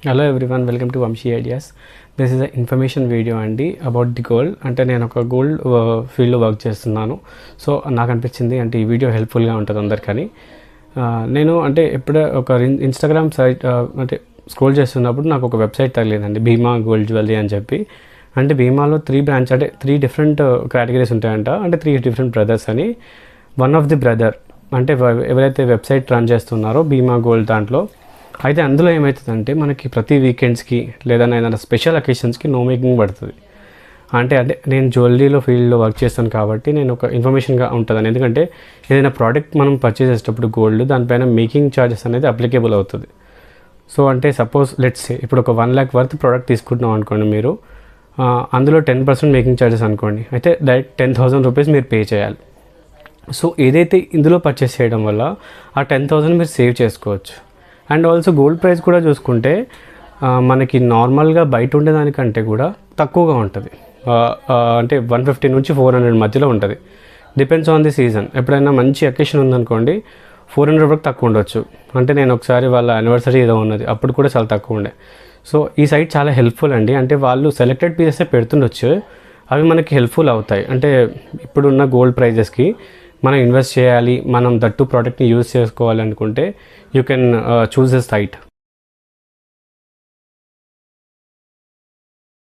Hello everyone, welcome to Vamsi ideas. This is a information video అండి about the gold. అంటే నేను ఒక gold ఫీల్డ్లో వర్క్ చేస్తున్నాను. సో నాకు అనిపించింది అంటే ఈ వీడియో హెల్ప్ఫుల్గా ఉంటుంది అందరికని. నేను అంటే ఎప్పుడే ఒక ఇన్స్టాగ్రామ్ సైట్ అంటే స్క్రోల్ చేస్తున్నప్పుడు నాకు ఒక వెబ్సైట్ తగిలిందండి, భీమా గోల్డ్ జ్యువెలరీ అని చెప్పి. అంటే భీమాలో 3 బ్రాంచ్ అంటే 3 డిఫరెంట్ కేటగిరీస్ ఉంటాయంట. అంటే 3 డిఫరెంట్ బ్రదర్స్ అని. వన్ ఆఫ్ ది బ్రదర్ అంటే ఎవరైతే వెబ్సైట్ రన్ చేస్తున్నారో భీమా గోల్డ్ దాంట్లో అయితే అందులో ఏమవుతుందంటే మనకి ప్రతి వీకెండ్స్కి లేదా ఏదైనా స్పెషల్ అకేషన్స్కి నో మేకింగ్ పడుతుంది. అంటే నేను జ్యువెలరీలో ఫీల్డ్లో వర్క్ చేస్తాను కాబట్టి నేను ఒక ఇన్ఫర్మేషన్గా ఉంటుందని. ఎందుకంటే ఏదైనా ప్రోడక్ట్ మనం పర్చేస్ చేసేటప్పుడు గోల్డ్ దానిపైన మేకింగ్ ఛార్జెస్ అనేది అప్లికేబుల్ అవుతుంది. సో అంటే సపోజ్ లెట్స్ సే ఇప్పుడు ఒక 1 lakh వర్త్ ప్రోడక్ట్ తీసుకుంటున్నాం అనుకోండి మీరు, అందులో 10% మేకింగ్ ఛార్జెస్ అనుకోండి, అయితే డైరెక్ట్ 10,000 రూపీస్ మీరు పే చేయాలి. సో ఏదైతే ఇందులో పర్చేస్ చేయడం వల్ల ఆ 10,000 మీరు సేవ్ చేసుకోవచ్చు. అండ్ ఆల్సో గోల్డ్ ప్రైస్ కూడా చూసుకుంటే మనకి నార్మల్గా బయట ఉండేదానికంటే కూడా తక్కువగా ఉంటుంది. అంటే 150 నుంచి 400 మధ్యలో ఉంటుంది. Depends on the season. ఎప్పుడైనా మంచి అకేషన్ ఉందనుకోండి 400 వరకు తక్కువ ఉండొచ్చు. అంటే నేను ఒకసారి వాళ్ళ యానివర్సరీ ఏదో ఉన్నది, అప్పుడు కూడా చాలా తక్కువ ఉండే. సో ఈ సైట్ చాలా హెల్ప్ఫుల్ అండి. అంటే వాళ్ళు సెలెక్టెడ్ పీసెసే పెడుతుండొచ్చు, అవి మనకి హెల్ప్ఫుల్ అవుతాయి. అంటే ఇప్పుడున్న గోల్డ్ ప్రైజెస్కి మనం ఇన్వెస్ట్ చేయాలి, మనం దట్టు ప్రోడక్ట్ని యూజ్ చేసుకోవాలి అనుకుంటే you can choose this site.